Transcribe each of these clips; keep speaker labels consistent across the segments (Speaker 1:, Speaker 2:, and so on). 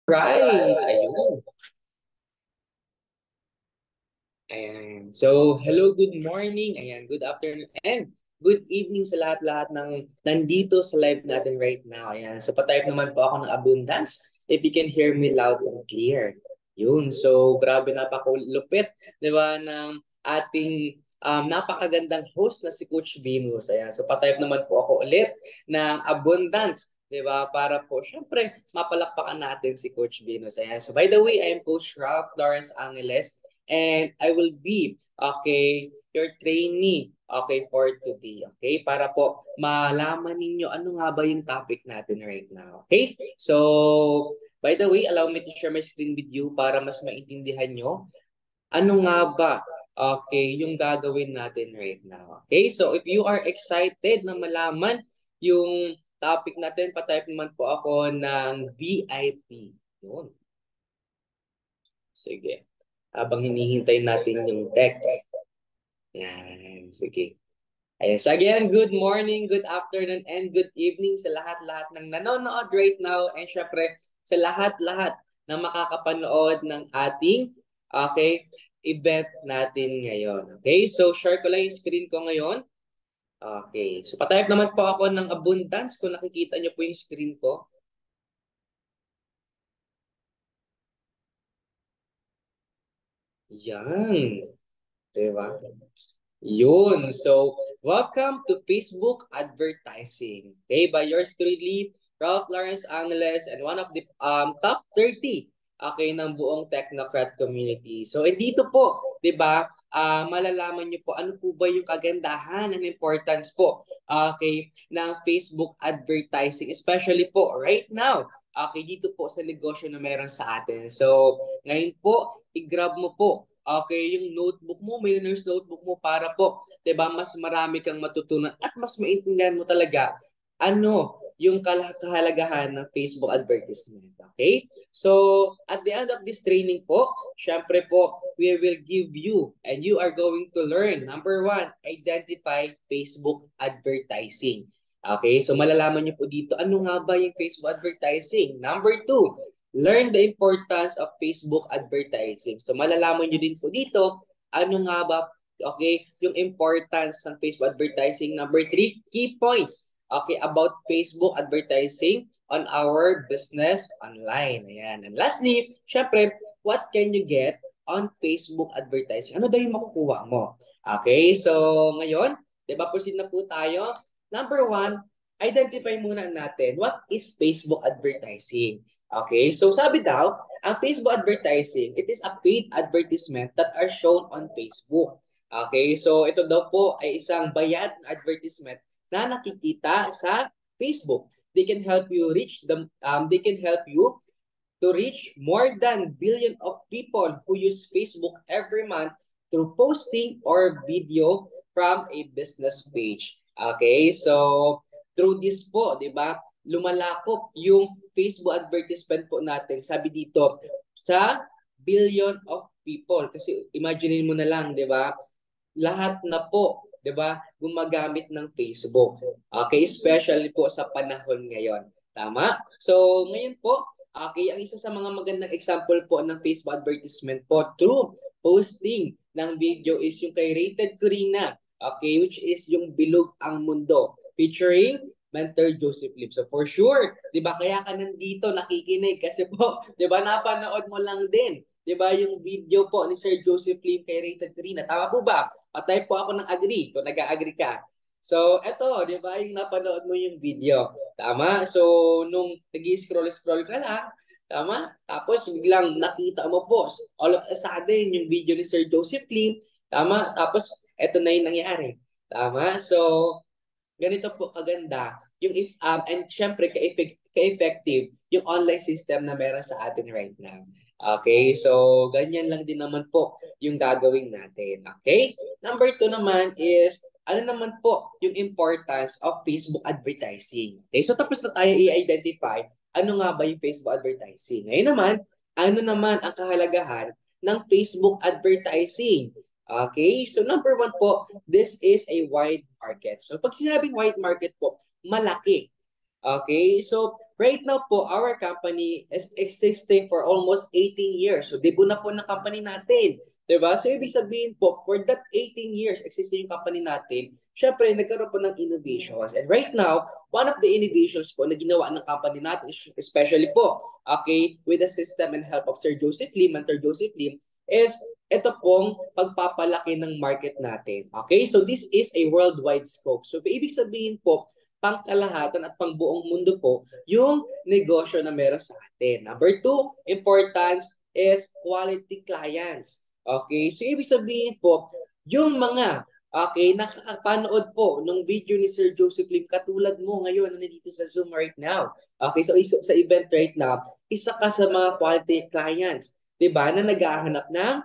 Speaker 1: Right. Ayun. Ayan. So, hello, good morning. Ayan, good afternoon and good evening sa lahat-lahat ng nandito sa live natin right now. Ayan. So, patype naman po ako ng abundance if you can hear me loud and clear. Yun. So, grabe napakulupit, di ba, ng ating napakagandang host na si Coach Venus. Ayan. So, patype naman po ako ulit ng abundance. 'Di ba? Para po, syempre, mapalakpakan natin si Coach Venus. Ayan. So, by the way, I am Coach Ralph Lawrence Angeles. And I will be, okay, your trainee, okay, for today, okay? Para po malaman ninyo ano nga ba yung topic natin right now, okay? So, by the way, allow me to share my screen with you para mas maintindihan nyo ano nga ba, okay, yung gagawin natin right now. Okay, so if you are excited na malaman yung topic natin, patype naman po ako ng VIP. Yun. Sige. Habang hinihintay natin yung tech. Yan, sige. Ayan. So again, good morning, good afternoon, and good evening sa lahat-lahat ng nanonood right now. And syempre, sa lahat-lahat na makakapanood ng ating, okay, event natin ngayon. Okay, so share ko lang yung screen ko ngayon. Okay, so patype naman po ako ng abundance kung nakikita nyo po yung screen ko. Yan. Diba? Yun. So, welcome to Facebook Advertising. Okay, by yours truly, Ralph Lawrence Angeles, and one of the top 30, okay, ng buong Technocrat community. So, dito po, di ba, malalaman niyo po ano po ba yung kagandahan and importance po, okay, ng Facebook advertising, especially po right now, okay, dito po sa negosyo na meron sa atin. So, ngayon po, i-grab mo po, okay, yung notebook mo, millionaire's notebook mo para po, 'di ba, mas marami kang matutunan at mas maintindihan mo talaga ano yung kahalagahan ng Facebook advertisement. Okay? So, at the end of this training po, syempre po, we will give you and you are going to learn, number one, identify Facebook advertising. Okay? So, malalaman niyo po dito, ano nga ba yung Facebook advertising? Number two, learn the importance of Facebook advertising. So malalaman nyo din po dito, ano nga ba, okay, yung importance ng Facebook advertising. Number three, key points, okay, about Facebook advertising on our business online. Ayan. And lastly, syempre, what can you get on Facebook advertising? Ano daw yung makukuha mo? Okay, so ngayon, di ba, proceed na po tayo. Number one, identify muna natin what is Facebook advertising. Okay, so sabi daw, ang Facebook advertising, it is a paid advertisement that are shown on Facebook. Okay, so ito daw po ay isang bayad na advertisement na nakikita sa Facebook. They can help you to reach more than billion of people who use Facebook every month through posting or video from a business page. Okay, so through this po, di ba, lumalakop yung Facebook advertisement po natin, sabi dito, sa billion of people. Kasi imagine mo na lang, di ba, lahat na po, 'di ba, gumagamit ng Facebook. Okay, especially po sa panahon ngayon. Tama? So, ngayon po, okay, ang isa sa mga magandang example po ng Facebook advertisement po through posting ng video is yung kay Rated Corina, okay, which is yung Bilog ang Mundo, featuring Mentor Joseph Lim. So for sure, 'di ba, kaya ka nandito nakikinig kasi po, 'di ba, napanood mo lang din, 'di ba, yung video po ni Sir Joseph Lim kay Rated Corina. Tama po ba? Patay po ako ng agree kung nag-agree ka. So, eto, di ba, yung napanood mo yung video. Tama? So, nung nag-scroll-scroll ka lang, tama? Tapos, biglang nakita mo po, all of a sudden, yung video ni Sir Joseph Lim, tama? Tapos, eto na yung nangyari. Tama? So, ganito po kaganda yung and syempre ka-effective yung online system na meron sa atin right now. Okay, so ganyan lang din naman po yung gagawin natin. Okay? Number two naman is ano naman po yung importance of Facebook advertising. Okay, so tapos na tayo i-identify ano nga ba yung Facebook advertising. Ngayon naman, ano naman ang kahalagahan ng Facebook advertising? Okay, so number one po, this is a wide market. So pag sinabing wide market po, malaki. Okay, so right now po, our company is existing for almost 18 years. So, debut na po ng company natin. Diba? So, ibig sabihin po, for that 18 years existing yung company natin, syempre, nagkaroon po ng innovations. And right now, one of the innovations po na ginawa ng company natin, especially po, okay, with the system and help of Sir Joseph Lim, Mentor Joseph Lim, is ito pong pagpapalaki ng market natin. Okay? So, this is a worldwide scope. So, ibig sabihin po, pangkalahatan at pangbuong mundo po yung negosyo na meron sa atin. Number 2, importance is quality clients. Okay? So, ibig sabihin po, yung mga nakakapanood po ng video ni Sir Joseph Lim katulad mo ngayon na nandito sa Zoom right now. Okay, so sa event right now, isa ka sa mga quality clients, 'di ba, na naghahanap ng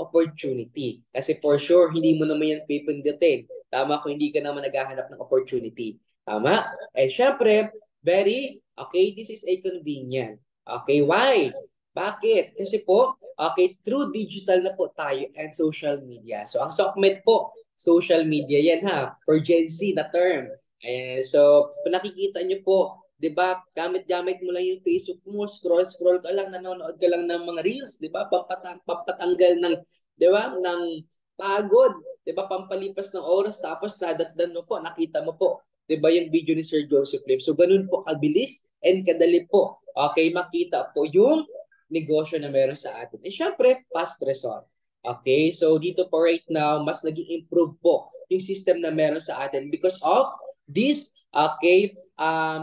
Speaker 1: opportunity. Kasi for sure, hindi mo naman yan pipindutin. Tama kung hindi ka naman naghahanap ng opportunity. Tama? And syempre, this is a convenient. Okay, why? Bakit? Kasi po, through digital na po tayo and social media. So, ang SOCMED po, social media yan ha, for Gen Z na term. So, kung nakikita nyo po, 'di ba? Gamit-gamit mo lang yung Facebook mo, scroll ka lang, nanonood ka lang ng mga reels, 'di ba? Pampatanggal ng, 'di ba? Ng pagod, 'di ba? Pampalipas ng oras tapos nadatdan mo po, nakita mo po, 'di ba, yung video ni Sir Joseph Lim. So ganun po kabilis and kadali po. Okay, makita po yung negosyo na meron sa atin. And syempre, fast result. Okay, so dito po right now, mas naging improve po yung system na meron sa atin because of this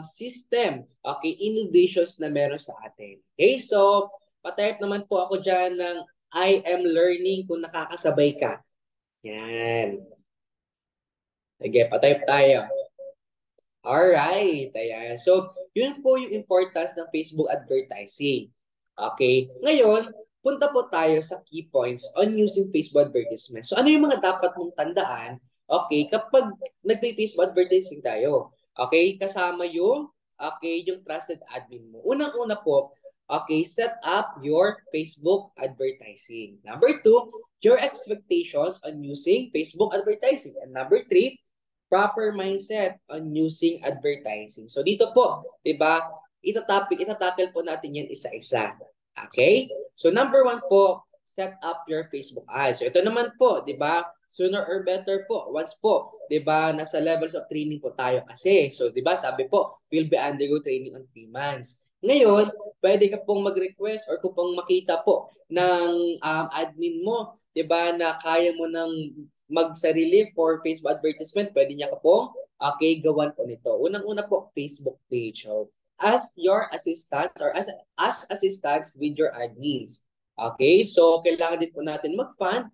Speaker 1: system, innovations na meron sa atin. Okay, so patype naman po ako dyan ng I am learning kung nakakasabay ka. Yan. Sige, patype tayo. Alright, ayan. So, yun po yung importance ng Facebook advertising. Okay, ngayon, punta po tayo sa key points on using Facebook advertisement. So, ano yung mga dapat mong tandaan, kapag nagpe-Facebook advertising tayo? Okay, kasama yung, yung trusted admin mo. Unang-una po, set up your Facebook advertising. Number 2, your expectations on using Facebook advertising. And number 3, proper mindset on using advertising. So dito po, 'di ba? Itatackle po natin 'yan isa-isa. Okay? So number 1 po, set up your Facebook ads. So ito naman po, 'di ba? Sooner or better po, once po, 'di ba, nasa levels of training po tayo kasi. So 'di ba, sabi po, we'll be undergo training on 3 months. Ngayon, pwede ka pong mag-request or kung makita po ng admin mo, 'di ba, na kaya mo ng magsarili for Facebook advertisement, pwede niya ka pong gawan po nito. Unang-una po, Facebook page. So, as your assistants or as assistants with your admins. Okay, so kailangan din po natin mag-fund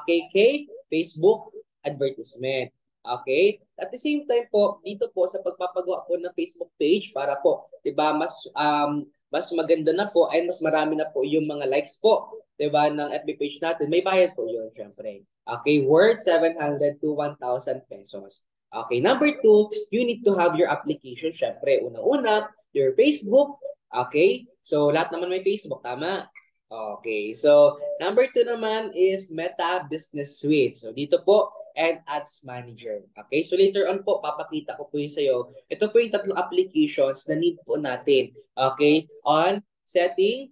Speaker 1: kay Facebook advertisement. Okay? At the same time po, dito po sa pagpapagawa po ng Facebook page para po, 'di ba, mas maganda na po ay mas marami na po yung mga likes po, 'di ba, ng FB page natin. May bayad po 'yun, syempre. Okay, worth 700 to 1,000 pesos. Okay, number 2, you need to have your application. Syempre, unang-una, your Facebook. Okay, so lahat naman may Facebook, tama? Okay, so number 2 naman is Meta Business Suite. So dito po, and Ads Manager. Okay, so later on po, papakita ko po yun sa'yo. Ito po yung 3 applications na need po natin. Okay, on setting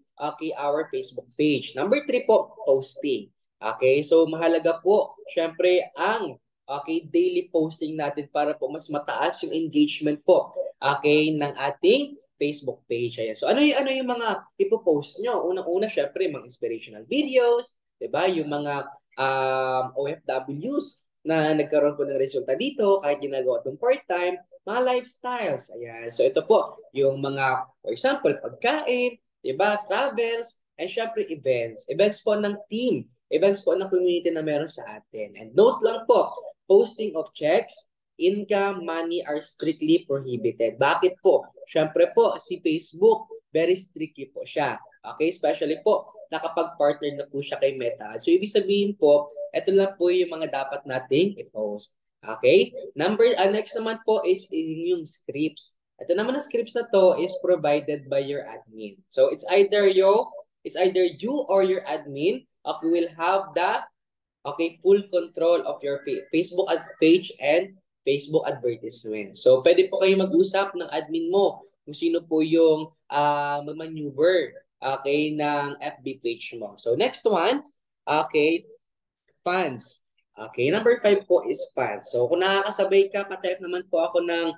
Speaker 1: our Facebook page. Number 3 po, posting. Okay, so mahalaga po, syempre, ang daily posting natin para po mas mataas yung engagement po ng ating Facebook page. Ayan. So ano yung mga ipo-post nyo? Unang-una, syempre, mga inspirational videos, 'di ba? Yung mga OFWs na nagkaroon po ng resulta dito, kahit ginagawa itong part-time, mga lifestyles. Ayan. So ito po, yung mga, for example, pagkain, 'di ba? Travels, and syempre events. Events po ng team. Events po ng community na meron sa atin. And note lang po, posting of checks, income, money are strictly prohibited. Bakit po? Syempre po, si Facebook, very strictly po siya. Okay, especially po, nakapag-partner na po siya kay Meta. So, ibig sabihin po, ito lang po yung mga dapat nating i-post. Okay? Next naman po is yung scripts. Ito naman na scripts na to is provided by your admin. So, it's either you or your admin will have the full control of your Facebook page and Facebook advertisement. So, pwede po kayo mag-usap ng admin mo kung sino po yung mag-maneuver, okay, ng FB page mo. So next one, okay, fans. Okay, number 5 po is fans. So kung nakakasabay ka, pa-type naman po ako ng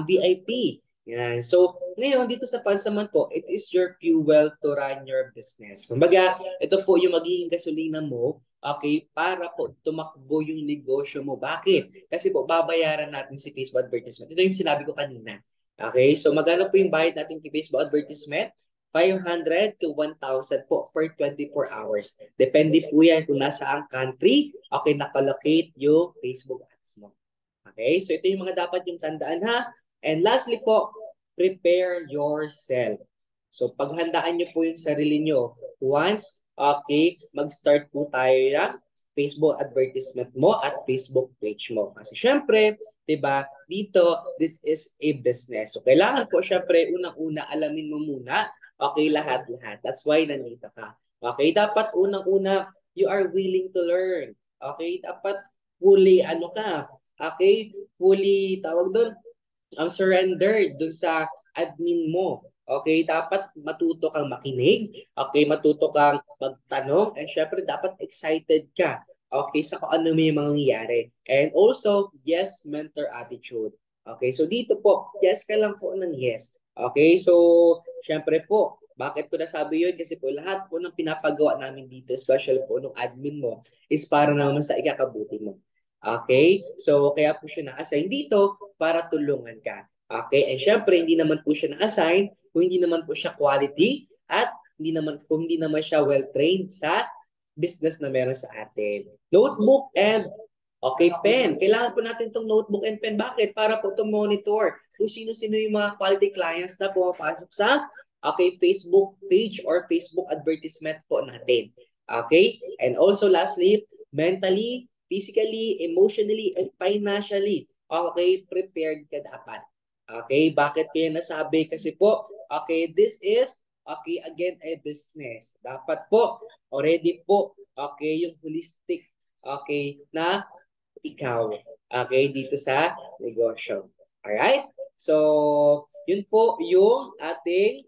Speaker 1: VIP. Yan. So ngayon dito sa fans naman po, it is your fuel to run your business. Kumbaga, ito po yung magiging gasolina mo, okay, para po tumakbo yung negosyo mo. Bakit? Kasi po babayaran natin si Facebook advertisement. Ito yung sinabi ko kanina. Okay, so magkano po yung bayad natin kay Facebook advertisement? 500 to 1,000 po per 24 hours. Depende po yan kung nasaan country, okay, nakalocate yung Facebook ads mo. Okay, so ito yung mga dapat yung tandaan ha. And lastly po, prepare yourself. So paghandaan nyo po yung sarili nyo. Once, okay, mag-start po tayo ng Facebook advertisement mo at Facebook page mo. Kasi syempre, diba, dito, this is a business. So kailangan po syempre, unang-una, alamin mo muna, okay, lahat-lahat. That's why nandito ka. Okay, dapat unang-una, you are willing to learn. Okay, dapat fully, ano ka, okay, fully, tawag doon, surrendered doon sa admin mo. Okay, dapat matuto kang makinig. Okay, matuto kang magtanong. And syempre, dapat excited ka. Okay, sa kung ano may mangyayari. And also, yes, mentor attitude. Okay, so dito po, yes ka lang po ng yes. Okay, so syempre po, bakit ko nasabi yun? Kasi po lahat po ng pinapagawa namin dito, especially po nung admin mo, is para naman sa ikakabuti mo. Okay? So, kaya po siya na-assign dito para tulungan ka. Okay? And syempre, hindi naman po siya na-assign kung hindi naman po siya quality at kung hindi naman siya well-trained sa business na meron sa atin. Notebook and okay, pen. Kailangan po natin itong notebook and pen. Bakit? Para po to monitor kung sino-sino yung mga quality clients na pumapasok sa okay, Facebook page or Facebook advertisement po natin. Okay? And also lastly, mentally, physically, emotionally, and financially, okay, prepared ka dapat. Okay? Bakit kaya nasabi? Kasi po, okay, this is, okay, again, a business. Dapat po, already po, okay, yung holistic, okay, na ikaw, okay, dito sa negosyo. Alright? So, yun po yung ating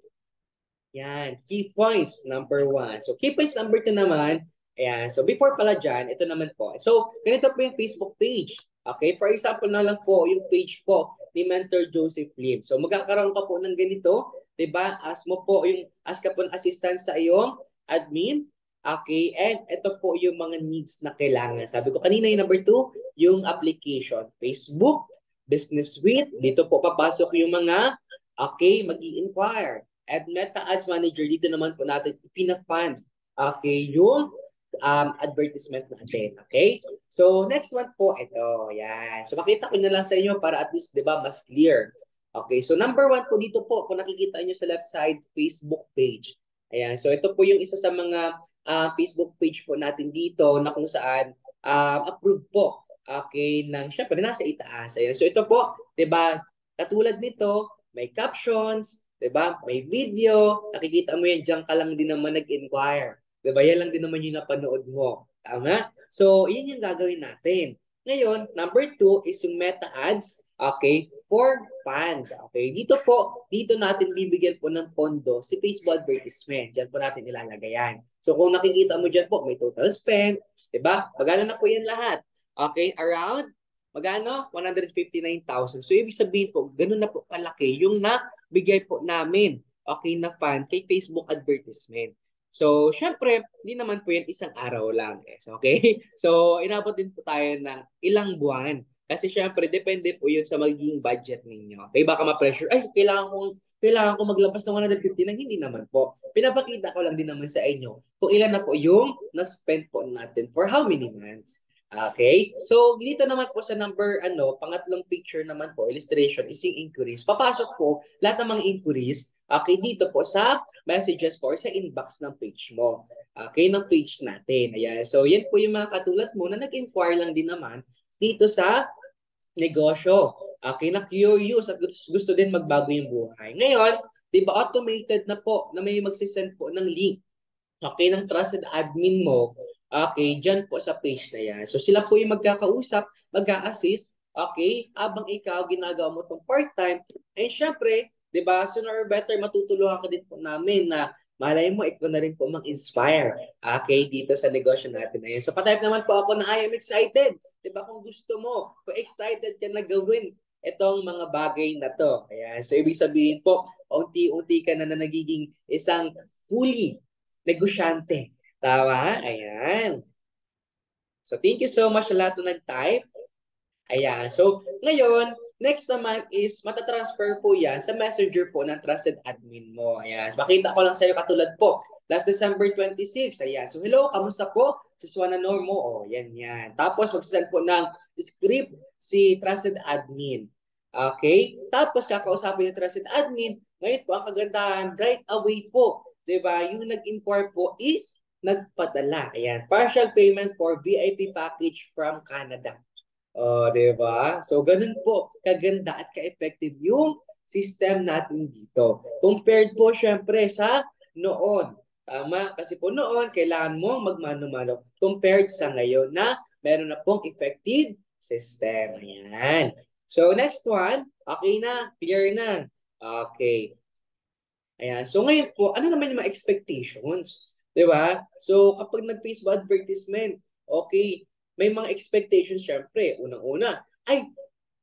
Speaker 1: yan, key points number 1. So, key points number 2 naman, ayan. So, before pala dyan, ito naman po. So, ganito po yung Facebook page. Okay, for example na lang po, yung page po ni Mentor Joseph Lim. So, magkakaroon ka po ng ganito, diba? Ask ka po ng assistant sa iyong admin. Okay, and ito po yung mga needs na kailangan. Sabi ko kanina yung number 2, yung application. Facebook, Business Suite, dito po papasok yung mga, okay, mag-i-inquire. At Meta Ads Manager, dito naman po natin pinafund, okay, yung advertisement natin. Okay? So, next one po, ito. Yan. So, makita ko na lang sa inyo para at least, di ba, mas clear. Okay, so number 1 po dito po, kung nakikita nyo sa left side, Facebook page. Ayan, so ito po yung isa sa mga Facebook page po natin dito na kung saan approved po. Okay, syempre nasa itaas. Ayan, so ito po, di ba, katulad nito, may captions, 'di ba? May video, nakikita mo yan, diyan ka lang din naman nag-inquire. 'Di ba? Yan lang din naman yung napanood mo. Tama? So, yun yung gagawin natin. Ngayon, number 2 is yung meta ads, okay, for fund. Okay, dito natin bibigyan po ng pondo si Facebook advertisement. Diyan po natin ilalagay yan. So, kung nakikita mo diyan po, may total spend, 'di ba? Magkano na po yan lahat? Okay, around magkano? 159,000. So, ibig sabihin po, ganun na po kalaki yung bigay po namin, okay, na fund kay Facebook advertisement. So, syempre, hindi naman po yan isang araw lang. Okay? So, inabot din po tayo ng ilang buwan. Kasi syempre, depende po yun sa magiging budget ninyo. Okay, baka ma-pressure, ay, kailangan ko maglabas ng 150 na hindi naman po. Pinapakita ko lang din naman sa inyo kung ilan na po yung na-spend po natin for how many months. Okay? So, dito naman po sa pangatlong picture naman po, illustration, is yung inquiries. Papasok po lahat ng mga inquiries, okay, dito po sa messages po or sa inbox ng page mo. Okay, ng page natin. Ayan. So, yan po yung mga katulad mo na nag-inquire lang din naman dito sa negosyo. Okay, na curious at gusto din magbago yung buhay. Ngayon, di ba automated na po na may magsisend po ng link, okay, ng trusted admin mo, okay, dyan po sa page na yan. So sila po yung magkakausap, mag-a-assist, okay, habang ikaw ginagawa mo itong part-time, and syempre, 'Di ba? Sooner or better, matutulungan ka din po namin na malay mo, ikaw na rin po mag-inspire, okay, dito sa negosyo natin na yun. So, patype naman po ako na I am excited. 'Di ba? Kung gusto mo, kung excited ka na gawin itong mga bagay na to. Ayan. So, ibig sabihin po, unti-unti ka na nagiging isang fully negosyante. Tama? Ayan. So, thank you so much sa lahat na nag-type. Ayan. So, ngayon, next naman is matatransfer po yan sa messenger po ng trusted admin mo. Ayan. So, makita ko lang sa'yo katulad po. Last December 26. Ayan. So, hello, kamusta po? Just wanna know mo. O, yan, yan. Tapos, magsasend po ng script si trusted admin. Okay? Tapos, kakausapin yung trusted admin. Ngayon po, ang kagandahan, right away po. Diba? Yung nag-inquire po is nagpadala. Ayan. Partial payment for VIP package from Canada. Oh, 'di ba? So ganun po kaganda at ka-effective yung system natin dito. Compared po syempre sa noon. Tama? Kasi po noon kailangan mo magmano-mano compared sa ngayon na meron na pong effective system. Ayan. So next one, okay na, clear na. Okay. Ayan. So ngayon po, ano naman yung mga expectations? 'Di ba? So kapag nag-Facebook advertisement, okay, may mga expectations syempre. Unang-una, ay,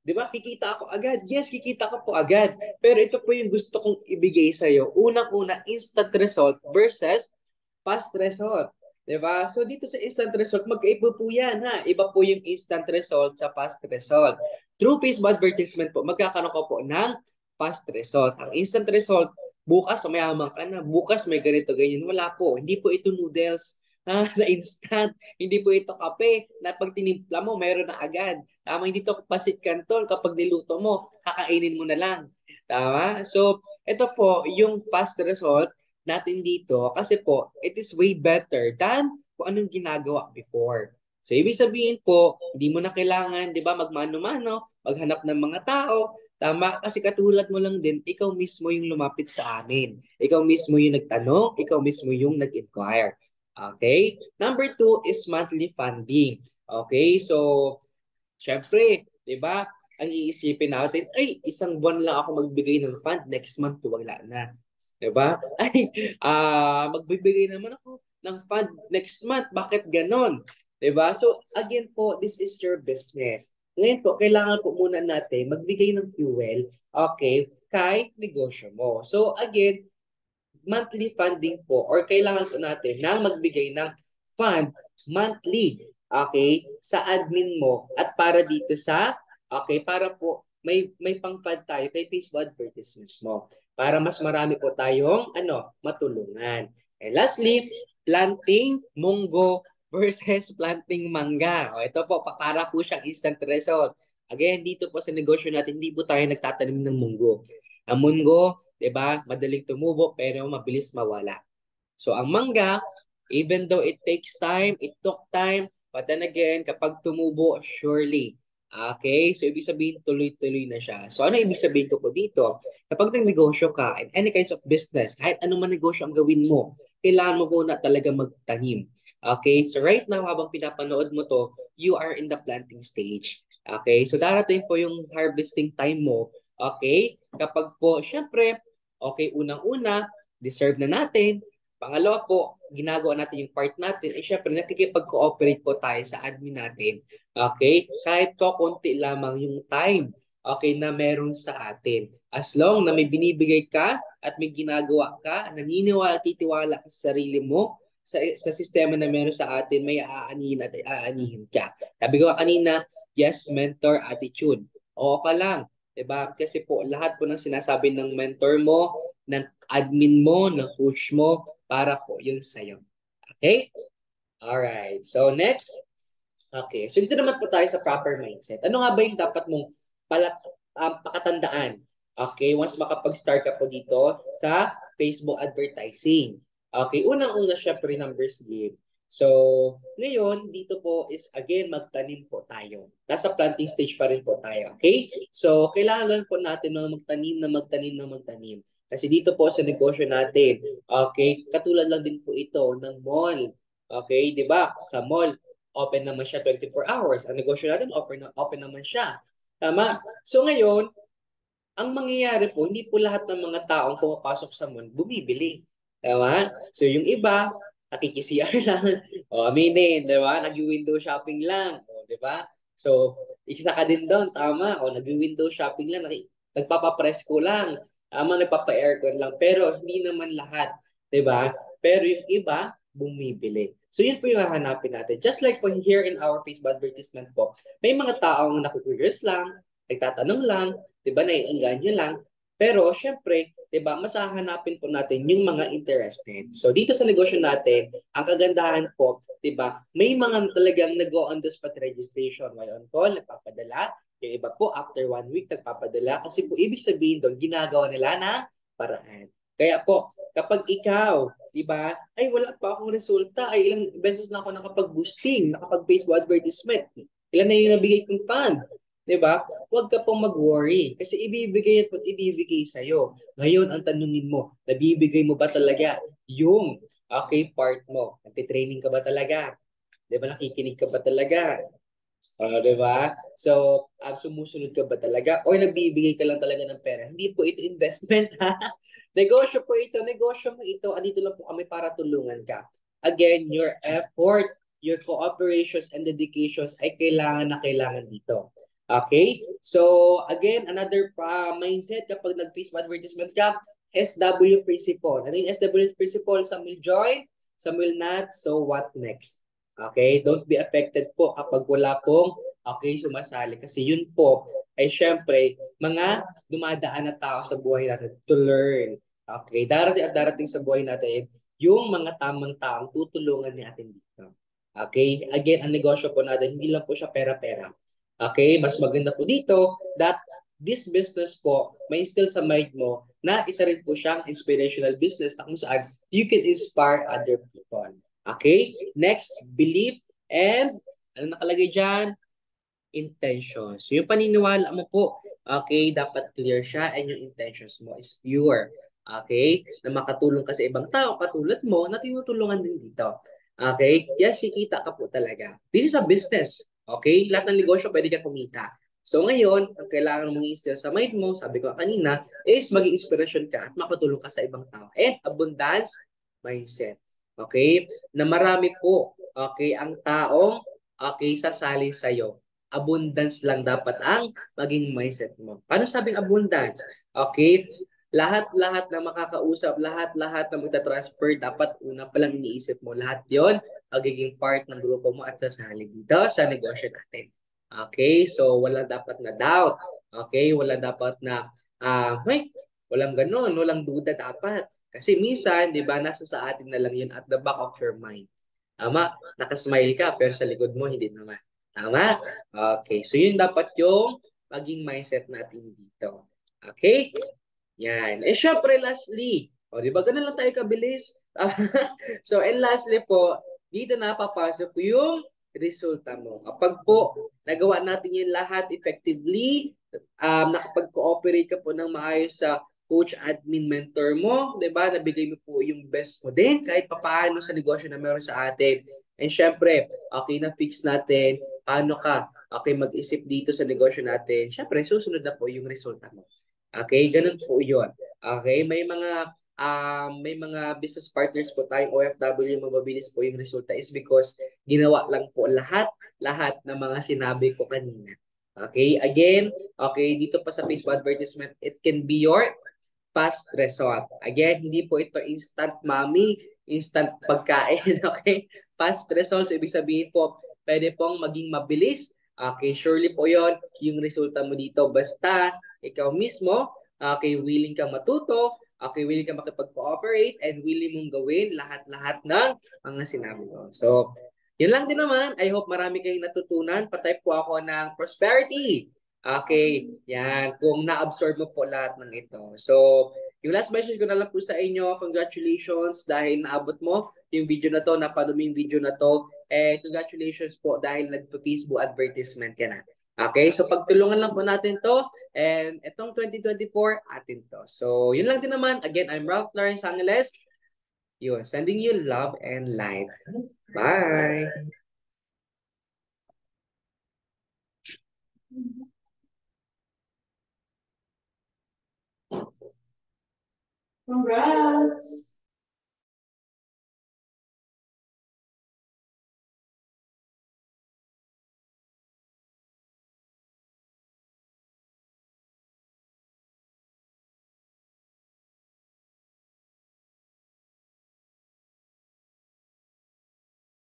Speaker 1: 'di ba? Kikita ako agad. Yes, kikita ko po agad. Pero ito po yung gusto kong ibigay sa iyo. Unang-una, instant result versus fast result. 'Di ba? So dito sa instant result, magkaiba po 'yan, ha. Iba po yung instant result sa fast result. Through Facebook advertisement po, magkakaroon ka po ng fast result. Ang instant result, bukas mayaman ka na, bukas may ganito ganyan. Wala po. Hindi po ito noodles na instant. Hindi po ito kape na pag tinimpla mo, meron na agad. Tama, hindi ito pasit canton. Kapag niluto mo, kakainin mo na lang. Tama? So, ito po, yung fast result natin dito, kasi po, it is way better than kung anong ginagawa before. So, ibig sabihin po, hindi mo na kailangan, di ba, magmano-mano, maghanap ng mga tao. Tama, kasi katulad mo lang din, ikaw mismo yung lumapit sa amin. Ikaw mismo yung nagtanong, ikaw mismo yung nag-inquire. Okay? Number 2 is monthly funding. Okay? So, syempre, di ba, ang iisipin natin, ay, isang buwan lang ako magbigay ng fund, next month wala na. Di ba? Ay, magbibigay naman ako ng fund next month. Bakit ganon? Di ba? So, again po, this is your business. Ngayon po, kailangan po muna natin magbigay ng fuel, okay, kay negosyo mo. So, again, monthly funding po or kailangan po natin na magbigay ng fund monthly, okay, sa admin mo at para dito sa, okay, para po may pang-fund tayo kay Facebook advertisements mo para mas marami po tayong matulungan. And lastly, planting munggo versus planting mangga. O, ito po, para po siyang instant result. Again, dito po sa negosyo natin, hindi po tayo nagtatanim ng munggo. Ang munggo, 'di ba? Madaling tumubo pero mabilis mawala. So ang mangga, even though it takes time, it took time, but then again, kapag tumubo, surely. Okay? So ibig sabihin tuloy-tuloy na siya. So ano ibig sabihin ko po dito? Kapag nagnegosyo ka in any kinds of business, kahit anong negosyo ang gawin mo, kailangan mo muna talaga magtanim. Okay? So right now, habang pinapanood mo to, you are in the planting stage. Okay? So darating po yung harvesting time mo. Okay? Kapag po, syempre, okay, unang-una, deserve na natin. Pangalawa po, ginagawa natin yung part natin. Eh, syempre, nakikipag-cooperate po tayo sa admin natin. Okay? Kahit ko, konti lamang yung time, okay, na meron sa atin. As long na may binibigay ka at may ginagawa ka, naniniwala at titiwala ka sa sarili mo, sa sistema na meron sa atin, may aanihin at aanihin ka. Sabi ko kanina, yes, mentor attitude. Oo ka lang. Diba? Kasi po, lahat po ng sinasabi ng mentor mo, ng admin mo, ng coach mo, para po yun sa'yo. Okay? Alright. So, next. Okay. So, dito naman po tayo sa proper mindset. Ano nga ba yung dapat mong pakatandaan? Okay? Once makapag-start ka po dito sa Facebook advertising. Okay. Unang-una, syempre, numbers game. So, ngayon, dito po is, again, magtanim po tayo. Nasa planting stage pa rin po tayo. Okay? So, kailangan lang po natin na magtanim. Kasi dito po sa negosyo natin, okay, katulad lang din po ito ng mall. Okay, di ba? Sa mall, open naman siya 24 hours. Ang negosyo natin, open naman siya. Tama? So, ngayon, ang mangyayari po, hindi po lahat ng mga taong pumapasok sa mall bumibili. Tama? So yung iba, nakiki-CR lang. O, aminin, di ba? Nag-window shopping lang. O, di ba? So, isa ka din doon, tama. O, nag-window shopping lang. Nagpapapress ko lang. Tama, nagpapa-aircon lang. Pero hindi naman lahat. Di ba? Pero yung iba, bumibili. So yun po yung hahanapin natin. Just like po here in our Facebook advertisement po, may mga taong naku-curious lang, nagtatanong lang, 'di ba, naiengganyo lang. Pero syempre, 'di ba, mas hahanapin po natin yung mga interested. So dito sa negosyo natin, ang kagandahan po, 'di ba, may mga talagang nag-go on the spot registration. May on call, nagpapadala. Yung iba po, after 1 week, nagpapadala. Kasi po, ibig sabihin doon, ginagawa nila na paraan. Kaya po, kapag ikaw, di ba, ay wala pa akong resulta, ay ilang beses na ako nakapag-boosting, nakapag-Facebook advertisement, ilan na yung nabigay kong fund, di ba? Huwag ka pong mag-worry kasi ibibigay at ibibigay sa'yo. Ngayon, ang tanungin mo, nabibigay mo ba talaga yung okay part mo? Nagtitraining ka ba talaga? Di ba, nakikinig ka ba talaga? Di ba? So, sumusunod ka ba talaga? O nagbibigay ka lang talaga ng pera? Hindi po ito investment, ha? Negosyo po ito. Negosyo mo ito. Andito lang po kami para tulungan ka. Again, your effort, your cooperations and dedications ay kailangan na kailangan dito. Okay? So, again, another mindset kapag nag-Facebook advertisement ka, SW principle. Ano yung SW principle? Some will join, some will not. So, what next? Okay? Don't be affected po kapag wala pong sumasali. Kasi yun po ay syempre mga dumadaan na tao sa buhay natin to learn. Okay? Darating at darating sa buhay natin yung mga tamang taong tutulungan natin dito. Okay? Again, ang negosyo po natin, hindi lang po siya pera-pera. Okay? Mas maganda po dito that this business po may still sa mind mo na isa rin po siyang inspirational business na kung saan you can inspire other people. Okay? Next, belief and ano nakalagay dyan? Intentions. So, yung paniniwala mo po, okay, dapat clear siya and yung intentions mo is pure. Okay? Na makatulong ka sa ibang tao katulad mo na tinutulungan din dito. Okay? Yes, kikita ka po talaga. This is a business. Okay? Lahat ng negosyo pwede ka kumita. So ngayon, ang kailangan mong i-instill sa mind mo, sabi ko kanina, is maging inspiration ka at makatulong ka sa ibang tao. And abundance mindset. Okay? Na marami po, okay, ang taong sasali sa'yo. Abundance lang dapat ang maging mindset mo. Paano sabing abundance? Okay? Lahat-lahat na makakausap, lahat-lahat na magta-transfer, dapat una pa lang iniisip mo. Lahat yon magiging part ng grupo mo at sasali dito sa negosyo natin. Okay? So, wala dapat na doubt. Okay? Wala dapat na, walang ganun, walang duda dapat. Kasi minsan, di ba, nasa sa atin na lang yun at the back of your mind. Tama? Nakasmile ka, pero sa likod mo, hindi naman. Tama? Okay. So, yun dapat yung maging mindset natin dito. Okay? Yan. Eh, syempre, lastly, o, di ba, ganun lang tayo kabilis? So, and lastly po, dito na papasok yung resulta mo. Kapag po, nagawa natin yung lahat effectively, nakapag-cooperate ka po ng maayos sa coach, admin, mentor mo, di ba? Nabigay mo po yung best mo din kahit papaano sa negosyo na meron sa atin. And syempre, okay, na-fix natin paano ka mag-isip dito sa negosyo natin. Syempre, susunod na po yung resulta mo. Okay, ganun po yun. Okay, may mga business partners po tayong OFW, mababilis po yung resulta is because ginawa lang po lahat ng mga sinabi ko kanina. Okay, again, okay, dito pa sa Facebook advertisement, it can be your fast result. Again, hindi po ito instant mommy, instant pagkain, okay? Fast result, so ibig sabihin po, pwede pong maging mabilis. Okay, surely po yon yung resulta mo dito. Basta, ikaw mismo, okay, willing kang matuto, okay, willing kang makipag-cooperate, and willing mong gawin lahat-lahat ng mga sinabi ko. So, yun lang din naman. I hope marami kayong natutunan. Patay po ako ng prosperity. Okay, yan. Kung na-absorb mo po lahat ng ito. So, yung last message ko na lang po sa inyo, congratulations dahil naabot mo yung video na to, napanood mo yung video na to. Congratulations po dahil nagpa-Facebook advertisement ka na. Okay, so pagtulungan lang po natin to and itong 2024, atin to. So, yun lang din naman. Again, I'm Ralph Lawrence Angeles. Yun, sending you love and light. Bye!
Speaker 2: Congrats!